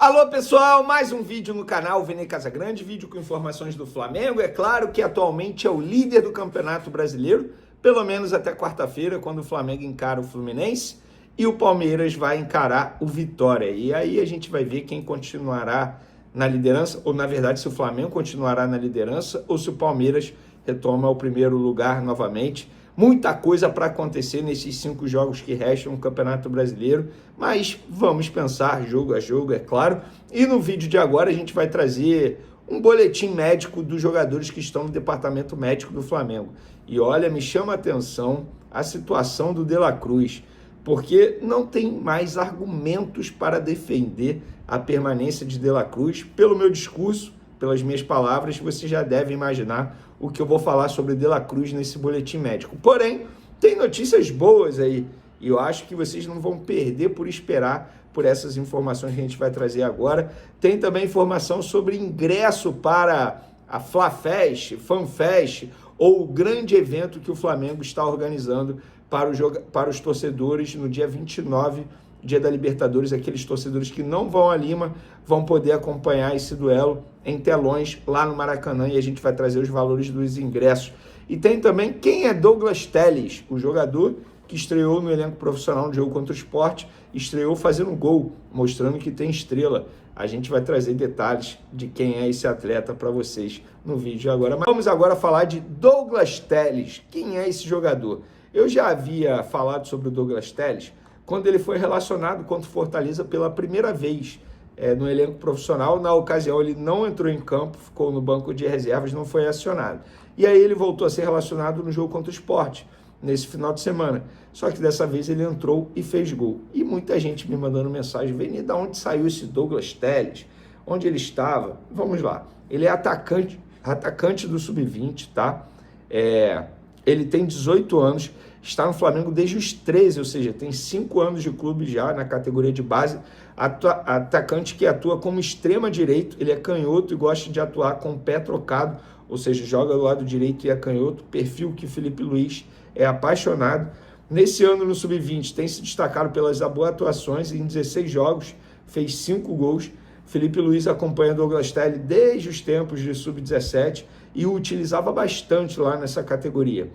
Alô pessoal, mais um vídeo no canal Vene Casagrande, vídeo com informações do Flamengo. É claro que atualmente é o líder do Campeonato Brasileiro, pelo menos até quarta-feira, quando o Flamengo encara o Fluminense e o Palmeiras vai encarar o Vitória. E aí a gente vai ver quem continuará na liderança, ou na verdade se o Flamengo continuará na liderança ou se o Palmeiras retoma o primeiro lugar novamente. Muita coisa para acontecer nesses 5 jogos que restam no Campeonato Brasileiro, mas vamos pensar jogo a jogo, é claro. E no vídeo de agora a gente vai trazer um boletim médico dos jogadores que estão no departamento médico do Flamengo. E olha, me chama a atenção a situação do De La Cruz, porque não tem mais argumentos para defender a permanência de La Cruz. Pelo meu discurso, pelas minhas palavras, você já deve imaginar o que eu vou falar sobre De La Cruz nesse boletim médico. Porém, tem notícias boas aí, e eu acho que vocês não vão perder por esperar por essas informações que a gente vai trazer agora. Tem também informação sobre ingresso para a FlaFest, FanFest, ou o grande evento que o Flamengo está organizando para os torcedores no dia 29, dia da Libertadores. Aqueles torcedores que não vão a Lima vão poder acompanhar esse duelo em telões lá no Maracanã, e a gente vai trazer os valores dos ingressos. E tem também quem é Douglas Telles, o jogador que estreou no elenco profissional no jogo contra o Sport, estreou fazendo um gol, mostrando que tem estrela. A gente vai trazer detalhes de quem é esse atleta para vocês no vídeo agora. Mas vamos agora falar de Douglas Telles. Quem é esse jogador? Eu já havia falado sobre o Douglas Telles quando ele foi relacionado contra o Fortaleza pela primeira vez no elenco profissional. Na ocasião ele não entrou em campo, ficou no banco de reservas, não foi acionado. E aí ele voltou a ser relacionado no jogo contra o Sport, nesse final de semana. Só que dessa vez ele entrou e fez gol. E muita gente me mandando mensagem: Veni, de onde saiu esse Douglas Telles? Onde ele estava? Vamos lá. Ele é atacante do Sub-20, tá? Ele tem 18 anos, está no Flamengo desde os 13, ou seja, tem 5 anos de clube já na categoria de base. Atacante que atua como extrema-direito, ele é canhoto e gosta de atuar com o pé trocado, ou seja, joga do lado direito e é canhoto, perfil que Felipe Luiz é apaixonado. Nesse ano no Sub-20 tem se destacado pelas boas atuações, em 16 jogos fez 5 gols. Felipe Luiz acompanha Douglas Telles desde os tempos de Sub-17 e o utilizava bastante lá nessa categoria.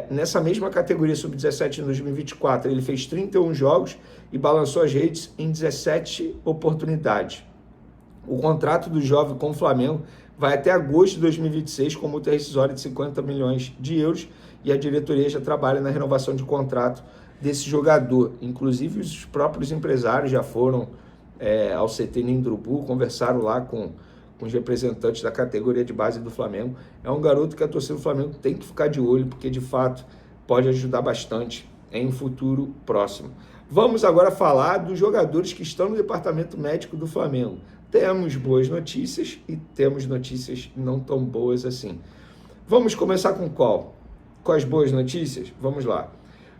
Nessa mesma categoria Sub-17 em 2024, ele fez 31 jogos e balançou as redes em 17 oportunidades. O contrato do jovem com o Flamengo vai até agosto de 2026 com multa rescisória de 50 milhões de euros e a diretoria já trabalha na renovação de contrato desse jogador. Inclusive os próprios empresários já foram ao CT Nindrubu, conversaram lá com os representantes da categoria de base do Flamengo. É um garoto que a torcida do Flamengo tem que ficar de olho, porque de fato pode ajudar bastante em um futuro próximo. Vamos agora falar dos jogadores que estão no departamento médico do Flamengo. Temos boas notícias e temos notícias não tão boas assim. Vamos começar com qual? Com as boas notícias? Vamos lá.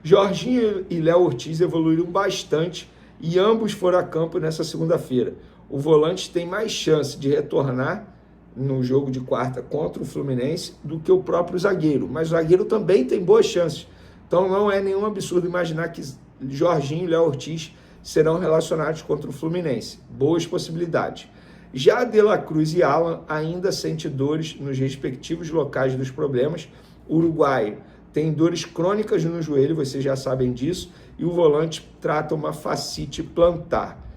Jorginho e Léo Ortiz evoluíram bastante e ambos foram a campo nessa segunda-feira. O volante tem mais chance de retornar no jogo de quarta contra o Fluminense do que o próprio zagueiro, mas o zagueiro também tem boas chances. Então não é nenhum absurdo imaginar que Jorginho e Léo Ortiz serão relacionados contra o Fluminense. Boas possibilidades. Já De La Cruz e Alan ainda sentem dores nos respectivos locais dos problemas. O uruguaio tem dores crônicas no joelho, vocês já sabem disso, e o volante trata uma fascite plantar.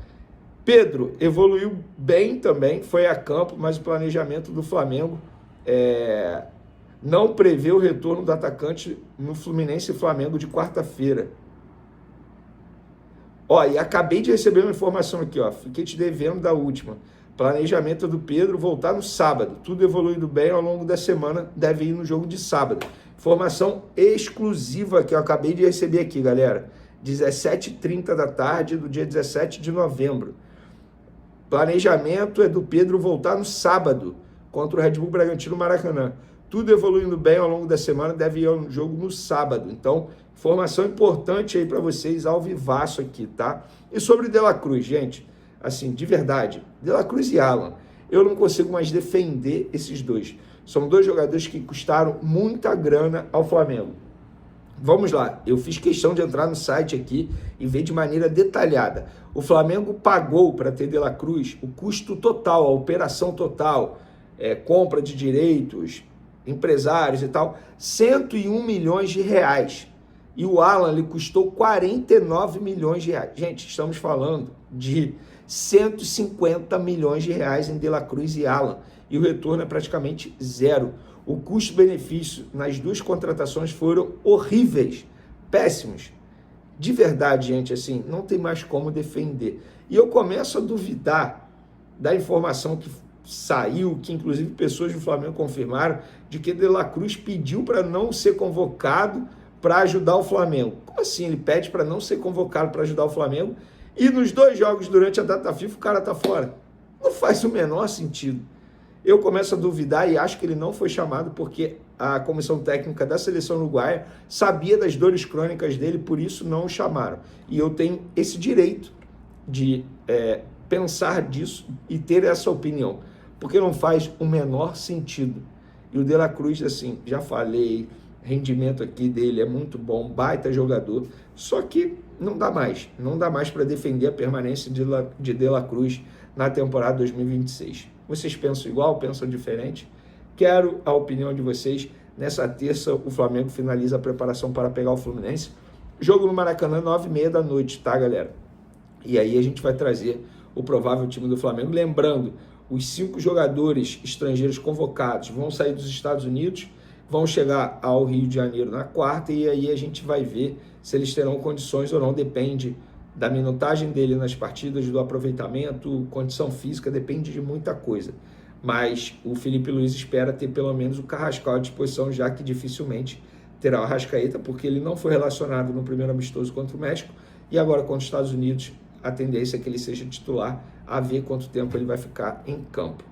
Pedro evoluiu bem também, foi a campo, mas o planejamento do Flamengo não prevê o retorno do atacante no Fluminense e Flamengo de quarta-feira. E acabei de receber uma informação aqui, fiquei te devendo da última. Planejamento do Pedro voltar no sábado. Tudo evoluindo bem ao longo da semana, deve ir no jogo de sábado. Informação exclusiva que eu acabei de receber aqui, galera. 17h30 da tarde do dia 17 de novembro. Planejamento é do Pedro voltar no sábado contra o Red Bull Bragantino Maracanã. Tudo evoluindo bem ao longo da semana, deve ir ao jogo no sábado. Então, informação importante aí para vocês, ao vivaço aqui, tá? E sobre De La Cruz, gente, assim, de verdade, De La Cruz e Alan, eu não consigo mais defender esses dois. São dois jogadores que custaram muita grana ao Flamengo. Vamos lá, eu fiz questão de entrar no site aqui e ver de maneira detalhada. O Flamengo pagou para ter De La Cruz o custo total, a operação total, compra de direitos, empresários e tal, 101 milhões de reais. E o Alan lhe custou 49 milhões de reais. Gente, estamos falando de 150 milhões de reais em De La Cruz e Alan. E o retorno é praticamente zero. O custo-benefício nas duas contratações foram horríveis, péssimos. De verdade, gente, assim, não tem mais como defender. E eu começo a duvidar da informação que saiu, que inclusive pessoas do Flamengo confirmaram, de que De La Cruz pediu para não ser convocado para ajudar o Flamengo. Como assim? Ele pede para não ser convocado para ajudar o Flamengo e nos 2 jogos durante a data FIFA o cara tá fora? Não faz o menor sentido. Eu começo a duvidar e acho que ele não foi chamado porque a comissão técnica da seleção uruguaia sabia das dores crônicas dele, por isso não o chamaram. E eu tenho esse direito de pensar disso e ter essa opinião, porque não faz o menor sentido. E o De La Cruz, assim, já falei, rendimento aqui dele é muito bom, baita jogador, só que não dá mais para defender a permanência de De La Cruz na temporada 2026. Vocês pensam igual, pensam diferente? Quero a opinião de vocês. Nessa terça, o Flamengo finaliza a preparação para pegar o Fluminense. Jogo no Maracanã, 9h30 da noite, tá, galera? E aí a gente vai trazer o provável time do Flamengo. Lembrando, os 5 jogadores estrangeiros convocados vão sair dos Estados Unidos, vão chegar ao Rio de Janeiro na quarta, e aí a gente vai ver se eles terão condições ou não. Depende da minutagem dele nas partidas, do aproveitamento, condição física, depende de muita coisa. Mas o Felipe Luiz espera ter pelo menos o Carrascal à disposição, já que dificilmente terá o Arrascaeta, porque ele não foi relacionado no primeiro amistoso contra o México, e agora contra os Estados Unidos a tendência é que ele seja titular, a ver quanto tempo ele vai ficar em campo.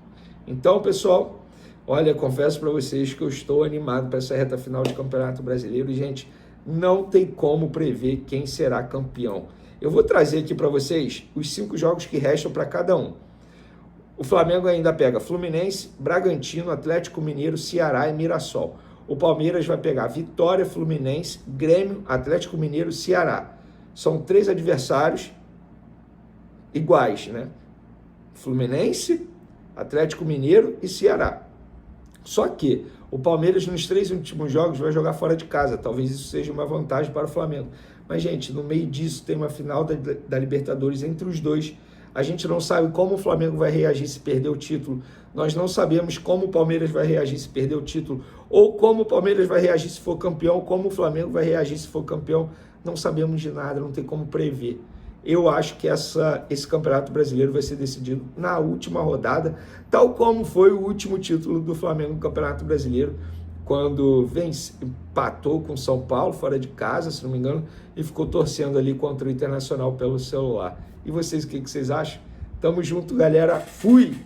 Então, pessoal, olha, confesso para vocês que eu estou animado para essa reta final de Campeonato Brasileiro e, gente, não tem como prever quem será campeão. Eu vou trazer aqui para vocês os 5 jogos que restam para cada um. O Flamengo ainda pega Fluminense, Bragantino, Atlético Mineiro, Ceará e Mirassol. O Palmeiras vai pegar Vitória, Fluminense, Grêmio, Atlético Mineiro, Ceará. São 3 adversários iguais, né? Fluminense, Atlético Mineiro e Ceará. Só que o Palmeiras nos 3 últimos jogos vai jogar fora de casa. Talvez isso seja uma vantagem para o Flamengo. Mas, gente, no meio disso tem uma final da Libertadores entre os dois. A gente não sabe como o Flamengo vai reagir se perder o título. Nós não sabemos como o Palmeiras vai reagir se perder o título. Ou como o Palmeiras vai reagir se for campeão. Como o Flamengo vai reagir se for campeão. Não sabemos de nada, não tem como prever. Eu acho que esse Campeonato Brasileiro vai ser decidido na última rodada, tal como foi o último título do Flamengo no Campeonato Brasileiro, quando empatou com o São Paulo, fora de casa, se não me engano, e ficou torcendo ali contra o Internacional pelo celular. E vocês, o que vocês acham? Tamo junto, galera. Fui!